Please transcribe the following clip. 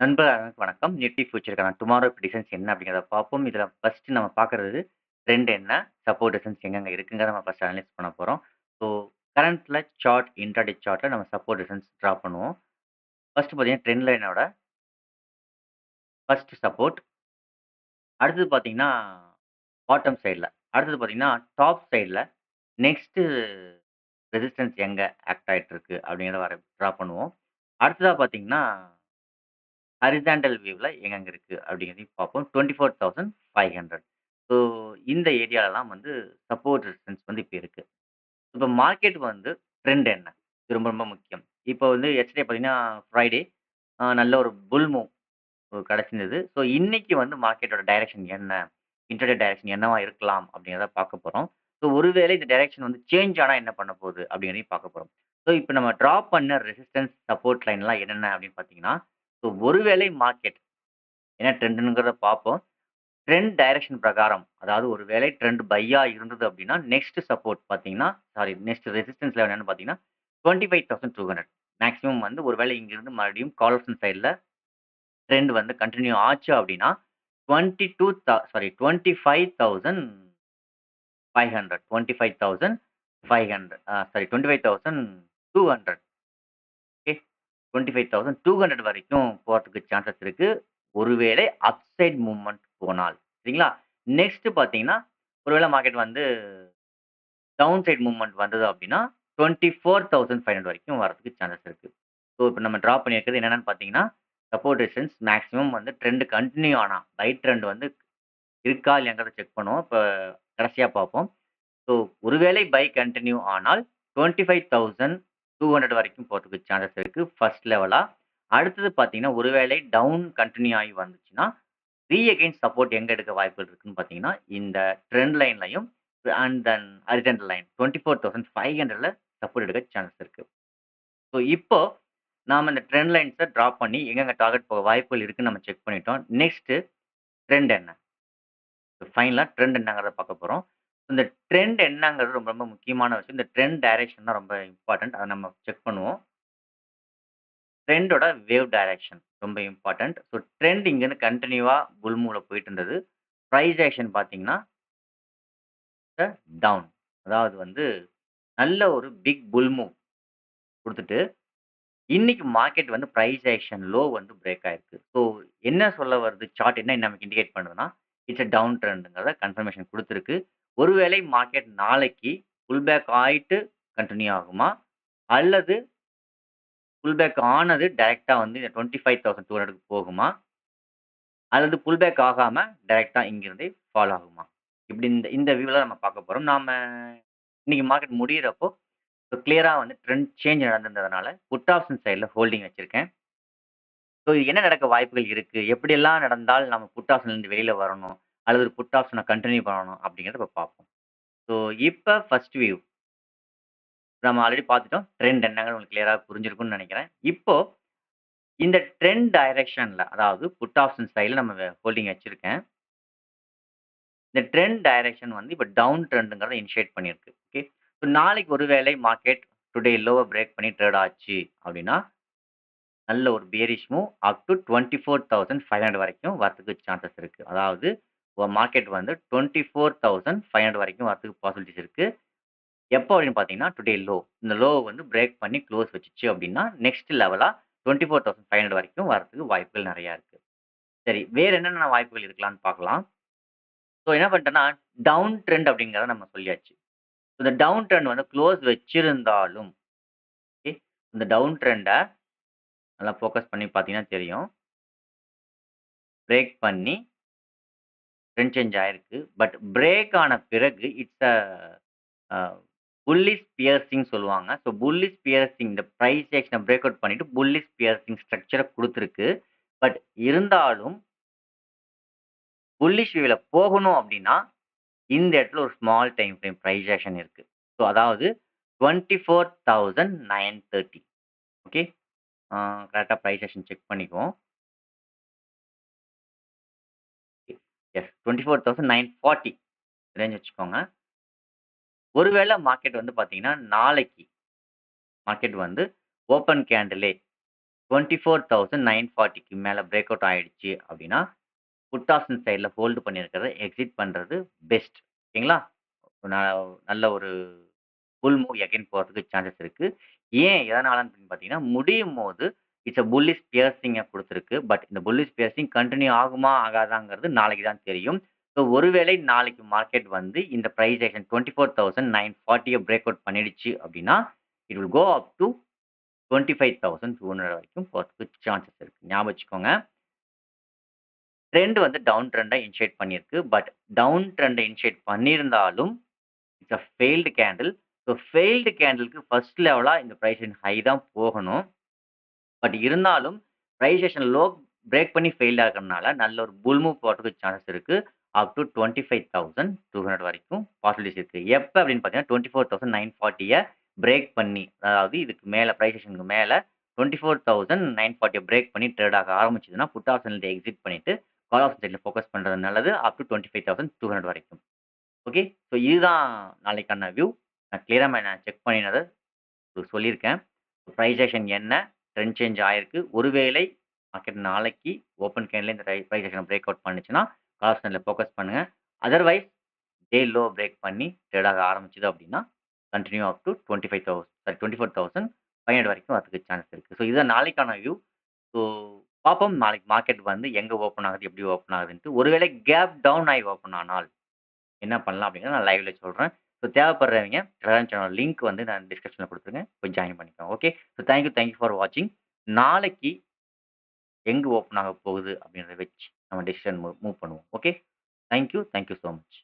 நண்பர் அனைவருக்கும் வணக்கம். நிஃப்டி ஃபியூச்சருக்கான டுமாரோ பிரெடிக்ஷன்ஸ் என்ன அப்படிங்கிறத பார்ப்போம். இதில ஃபர்ஸ்ட் நம்ம பார்க்குறது ட்ரெண்ட் என்ன? சப்போர்ட், ரெசிஸ்டன்ஸ் எங்கெங்க இருக்குங்கிறத நம்ம ஃபர்ஸ்ட் அனலைஸ் பண்ண போறோம். ஸோ கரண்ட்ல சார்ட், இன்ட்ராடே சார்ட்ல நம்ம சப்போர்ட், ரெசிஸ்டன்ஸ் டிரா பண்ணுவோம். ஃபர்ஸ்ட் பார்த்தீங்கன்னா, ட்ரெண்ட் லைனோட ஃபர்ஸ்ட் சப்போர்ட். அடுத்தது பார்த்தீங்கன்னா, பாட்டம் சைட்ல. அடுத்தது பார்த்தீங்கன்னா, டாப் சைட்ல நெக்ஸ்ட்டு ரெசிஸ்டன்ஸ் எங்க ஆக்ட் ஆயிட்டு இருக்கு அப்படிங்கிறத டிரா பண்ணுவோம். அடுத்ததா பார்த்தீங்கன்னா, ஹாரிசான்டல் வியூல எங்கெங்க இருக்கு அப்படிங்கிறதையும் பார்ப்போம். 24,500. ஸோ இந்த ஏரியாலலாம் வந்து சப்போர்ட் ரெசிஸ்டன்ஸ் வந்து இப்ப இருக்கு. இப்ப மார்க்கெட் வந்து ட்ரெண்ட் என்ன? இது ரொம்ப ரொம்ப முக்கியம். இப்போ வந்து எஸ்டர்டே பார்த்தீங்கன்னா, ஃப்ரைடே நல்ல ஒரு புல் மூவ் கிடைச்சிருந்தது. ஸோ இன்னைக்கு வந்து மார்க்கெட்டோட டைரக்ஷன் என்ன? இன்ட்ராடே டைரக்ஷன் என்னவா இருக்கலாம்? அப்படிங்கிறத பார்க்க போறோம். ஸோ ஒருவேளை இந்த டைரக்ஷன் வந்து சேஞ்ச் ஆனா என்ன பண்ண போகுது? அப்படிங்கிறதையும் பார்க்க போறோம். ஸோ இப்ப நம்ம டிரா பண்ண ரெசிஸ்டன்ஸ், சப்போர்ட் லைன்லாம் என்னென்ன அப்படின்னு பார்த்தீங்கன்னா, ஸோ ஒருவேளை மார்க்கெட் என்ன ட்ரெண்டுங்கிறத பார்ப்போம். ட்ரெண்ட் டைரக்ஷன் பிரகாரம், அதாவது ஒரு வேளை ட்ரெண்ட் பையா இருந்தது அப்படின்னா, நெக்ஸ்ட் சப்போர்ட் பார்த்தீங்கன்னா, சாரி நெக்ஸ்ட் ரெசிஸ்டன்ஸ் லெவல் என்னன்னு பார்த்தீங்கன்னா, 25,200. மேக்ஸிமம் வந்து ஒரு வேளை இங்கிருந்து மறுபடியும் கால் ஆப்ஷன் சைட்ல ட்ரெண்ட் வந்து கன்டின்யூ ஆச்சு அப்படின்னா, 22 சாரி 25,500 25,500 சாரி 25,200. ஓகே. 25,200 வரைக்கும் போறதுக்கு சான்சஸ் இருக்கு. ஒருவேளை அப்சைட் மூவ்மென்ட் போனால். சரிங்களா? நெக்ஸ்ட் பார்த்தீங்கன்னா, ஒருவேளை மார்க்கெட் வந்து டவுன் சைட் மூவ்மென்ட் வந்தது அப்டின்னா, 24,500 வரைக்கும் வரதுக்கு சான்சஸ் இருக்கு. ஸோ, இப்ப நம்ம டிரா பண்ணியிருக்கிறது என்னென்னன்னு பார்த்தீங்கன்னா, சப்போர்ட் ரெசிஸ்டன்ஸ் மேக்ஸிமம் வந்து ட்ரெண்ட் கன்டின்யூ ஆனா, பை ட்ரெண்ட் வந்து இருக்கா இல்லையாங்கிறத செக் பண்ணுவோம். இப்ப கடைசியா பார்ப்போம். ஸோ, ஒருவேளை பை கன்டின்யூ ஆனால் 25,200 வரைக்கும் போறதுக்கு சான்சஸ் இருக்கு ஃபர்ஸ்ட் லெவலா. அடுத்தது பார்த்தீங்கன்னா, ஒருவேளை டவுன் கன்டின்யூ ஆகி வந்துச்சுன்னா, அகைன்ஸ்ட் சப்போர்ட் எங்க எடுக்க வாய்ப்புகள் இருக்குன்னு பார்த்தீங்கன்னா, இந்த ட்ரெண்ட் லைன்லயும் அண்ட் தென் ஹாரிசான்டல் லைன் 24,500ல சப்போர்ட் எடுக்க சான்சஸ் இருக்கு. ஸோ, இப்போ நாம இந்த ட்ரெண்ட் லைன்ஸ டிரா பண்ணி எங்கெங்க டார்கெட் போக வாய்ப்புகள் இருக்குன்னு நம்ம செக் பண்ணிட்டோம். நெக்ஸ்ட் ட்ரெண்ட் என்ன? ஃபைனலா ட்ரெண்ட் என்னங்கிறத பார்க்க போறோம். இந்த ட்ரெண்ட் என்னங்கிறது ரொம்ப ரொம்ப முக்கியமான விஷயம். இந்த ட்ரெண்ட் டைரக்ஷன் தான் ரொம்ப இம்பார்ட்டன்ட். அத நம்ம செக் பண்ணுவோம். ட்ரெண்டோட வேவ் டைரக்ஷன் ரொம்ப இம்பார்ட்டன்ட். ஸோ ட்ரெண்ட் இங்கேருந்து கன்டினியூவா புல் மூவ்ல போயிட்டு இருந்தது. பிரைஸ் ஆக்ஷன் பார்த்தீங்கன்னா, டவுன். அதாவது வந்து நல்ல ஒரு பிக் புல் மூவ் குடுத்துட்டு, இன்னைக்கு மார்க்கெட் வந்து பிரைஸ் ஆக்ஷன் லோ வந்து பிரேக் ஆயிருக்கு. ஸோ என்ன சொல்ல வருது? சார்ட் என்ன நமக்கு இண்டிகேட் பண்ணுதுன்னா, இட்ஸ் a டவுன் ட்ரெண்ட்ங்கிறத கன்ஃபர்மேஷன் குடுத்திருக்கு. ஒருவேளை மார்க்கெட் நாளைக்கு புல் பேக் ஆயிட்டு கன்டின்யூ ஆகுமா? அல்லது புல் பேக் ஆனது டைரக்ட்டா வந்து இந்த 25,200க்கு போகுமா? அல்லது புல் பேக் ஆகாம டைரக்ட்டா இங்கிருந்தே ஃபால் ஆகுமா? இப்படி இந்த இந்த வியூல நம்ம பார்க்க போறோம். இன்னைக்கு மார்க்கெட் முடியிறப்போ கிளியரா வந்து ட்ரெண்ட் சேஞ்ச் நடந்திருந்ததுனால, புட் ஆப்ஷன் சைட்ல ஹோல்டிங் வச்சிருக்கேன். ஸோ இது என்ன நடக்க வாய்ப்புகள் இருக்கு? எப்படியெல்லாம் நடந்தால் நம்ம புட் ஆப்ஷன்லேருந்து வெளியில வரணும்? அல்லது புட் ஆப்ஷன கன்டின்யூ பண்ணணும் அப்படிங்கிறத இப்ப பார்ப்போம். ஸோ இப்ப ஃபர்ஸ்ட் வியூ நம்ம ஆல்ரெடி பார்த்துட்டோம். ட்ரெண்ட் என்னங்கிறது உங்களுக்கு கிளியரா புரிஞ்சிருக்கும்னு நெனைக்கிறேன். இப்போ இந்த ட்ரெண்ட் டைரக்ஷன்ல அதாவது புட் ஆப்ஷன் சைட்ல நம்ம ஹோல்டிங் வச்சிருக்கேன். இந்த ட்ரெண்ட் டைரக்ஷன் வந்து இப்ப டவுன் ட்ரெண்ட்ங்கிறத இனிஷியேட் பண்ணியிருக்கு. ஓகே. ஸோ நாளைக்கு ஒரு வேளை மார்க்கெட் டுடே லோவ பிரேக் பண்ணி ட்ரேட் ஆச்சு அப்படின்னா, நல்ல ஒரு பியரிஷ் மூவ் அப் டூ 24,500 வரைக்கும் வரதுக்கு சான்சஸ் இருக்கு. அதாவது மார்க்கெட் வந்து 24,500 வரைக்கும் வரதுக்கு பாசிபிலிட்டீஸ் இருக்கு. எப்போ அப்படின்னு பார்த்தீங்கன்னா, டுடே லோ. இந்த லோவ வந்து பிரேக் பண்ணி க்ளோஸ் வச்சுச்சு அப்படின்னா, நெக்ஸ்ட் லெவலா 24,500 வரைக்கும் வரதுக்கு வாய்ப்புகள் நெறையா இருக்கு. சரி, வேற என்னென்ன வாய்ப்புகள் இருக்கலாம்ன்னு பார்க்கலாம். ஸோ என்ன பண்ணிட்டேன்னா, டவுன் ட்ரெண்ட் அப்படிங்கிறத நம்ம சொல்லியாச்சு. இந்த டவுன் ட்ரெண்ட் வந்து க்ளோஸ் வச்சிருந்தாலும், ஓகே, இந்த டவுன் ட்ரெண்ட நல்லா ஃபோக்கஸ் பண்ணி பார்த்தீங்கன்னா தெரியும். பிரேக் பண்ணி ட்ரெண்ட் சேஞ்ச் ஆயிருக்கு. பட் பிரேக் ஆன பிறகு இட்ஸ் அ புல்லிஷ் பியர்சிங் சொல்லுவாங்க. ஸோ புல்லிஷ் பியர்சிங் இந்த பிரைஸ் ஆக்ஷன பிரேக் அவுட் பண்ணிட்டு புல்லிஷ் பியர்சிங் ஸ்ட்ரக்சர குடுத்துருக்கு. பட் இருந்தாலும் புல்லிஷ் வியூல போகணும் அப்படின்னா, இந்த இடத்துல ஒரு small time frame price action இருக்கு. ஸோ அதாவது 24,930. ஓகே. கரெக்ட்டா பிரைஸ் ஆக்ஷன் செக் பண்ணிக்குவோம். எஸ் 24,940 ரேஞ்ச் வச்சுக்கோங்க. ஒருவேள மார்க்கெட் வந்து பார்த்தீங்கன்னா, நாளைக்கு மார்க்கெட் வந்து ஓப்பன் கேண்டிலே 24,940க்கு மேல பிரேக் அவுட் ஆயிடுச்சு அப்படின்னா, புட் ஆப்ஷன் சைட்ல ஹோல்டு பண்ணியிருக்கிறத எக்ஸிட் பண்றது பெஸ்ட். ஓகேங்களா? ந நல்ல ஒரு புல் மூவ் எகைன் போறதுக்கு சான்சஸ் இருக்கு. எதனாலன்னு பார்த்தீங்கன்னா, முடியும்போது இட்ஸ் புல்லிஷ் பியர்சிங்க குடுத்திருக்கு. பட் இந்த புல்லிஷ் பியர்சிங் கன்டின்யூ ஆகுமா? ஆகாதாங்கிறது நாளைக்கு தான் தெரியும். ஸோ ஒருவேளை நாளைக்கு மார்க்கெட் வந்து இந்த பிரைஸ் ஆக்ஷன் 24,940 பிரேக் அவுட் பண்ணிடுச்சு அப்படின்னா, it will go up to 25,200 வரைக்கும் போறதுக்கு சான்சஸ் இருக்கு. ஞாபகம் வச்சுக்கோங்க. ட்ரெண்ட் வந்து டவுன் ட்ரெண்டா இனிஷியேட் பண்ணியிருக்கு. பட் டவுன் ட்ரெண்ட இனிஷியேட் பண்ணியிருந்தாலும், it's failed candle. So failed கேண்டில்க்கு ஃபர்ஸ்ட் லெவலா இந்த பிரைஸ் ஹை தான் போகணும். பட் இருந்தாலும் பிரைஸ் ஆக்ஷன் லோ பிரேக் பண்ணி ஃபெயில் ஆகுறனால, நல்ல ஒரு புல் மூவ் போறதுக்கு சான்சஸ் இருக்கு. அப் டூ 25,200 வரைக்கும் பாசிபிலிட்டீஸ் இருக்கு. எப்ப அப்படின்னு பார்த்தீங்கன்னா, 24,940 பிரேக் பண்ணி, அதாவது இதுக்கு மேல பிரைஸ் ஆக்ஷனுக்கு மேல 24,940 பிரேக் பண்ணி ட்ரேட் ஆக ஆரம்பிச்சதுன்னா, புட் ஆப்ஷன்ல எக்ஸிட் பண்ணிட்டு, கால் ஆப்ஷன் சைட்ல ஃபோக்கஸ் பண்றது நல்லது. அப் டூ 25,200 வரைக்கும். ஓகே. ஸோ இதுதான் நாளைக்கான வியூ. நான் கிளியரா நான் செக் பண்ணினத சொல்லியிருக்கேன். பிரைஸ் ஆக்ஷன் என்ன? ட்ரெண்ட் சேஞ்ச் ஆயிருக்கு. ஒருவேளை மார்க்கெட் நாளைக்கு ஓப்பன் கேண்ட்ல இந்த பிரைஸ் ஆக்ஷன பிரேக் அவுட் பண்ணுச்சுன்னா, கால் ஆப்ஷன்ல ஃபோக்கஸ் பண்ணுங்க. அதர்வைஸ் டே லோ பிரேக் பண்ணி ட்ரேட் ஆக ஆரம்பிச்சது அப்படின்னா, கன்டின்யூ அப் டூ 24,500 வரைக்கும் வரதுக்கு சான்ஸ் இருக்கு. ஸோ இதுதான் நாளைக்கான வியூ. ஸோ பார்ப்போம் நாளைக்கு மார்க்கெட் வந்து எங்க ஓப்பன் ஆகுது? எப்படி ஓப்பன் ஆகுதுன்ட்டு. ஒருவேளை கேப் டவுன் ஆயி ஓப்பன் ஆனால் என்ன பண்ணலாம் அப்படிங்கிறத நான் லைவ்ல சொல்றேன். ஸோ தேவைப்படுறவங்க டெலகிராம் சேனல் லிங்க் வந்து நான் டிஸ்கிரிப்ஷன்ல குடுத்துருக்கேன். போய் ஜாயின் பண்ணிக்கோங்க. Okay. So thank you for வாட்சிங். நாளைக்கு எங்க ஓப்பன் ஆக போகுது அப்படின்றத வச்சு நம்ம டிசிஷன் மூவ் பண்ணுவோம். Okay. Thank you so much.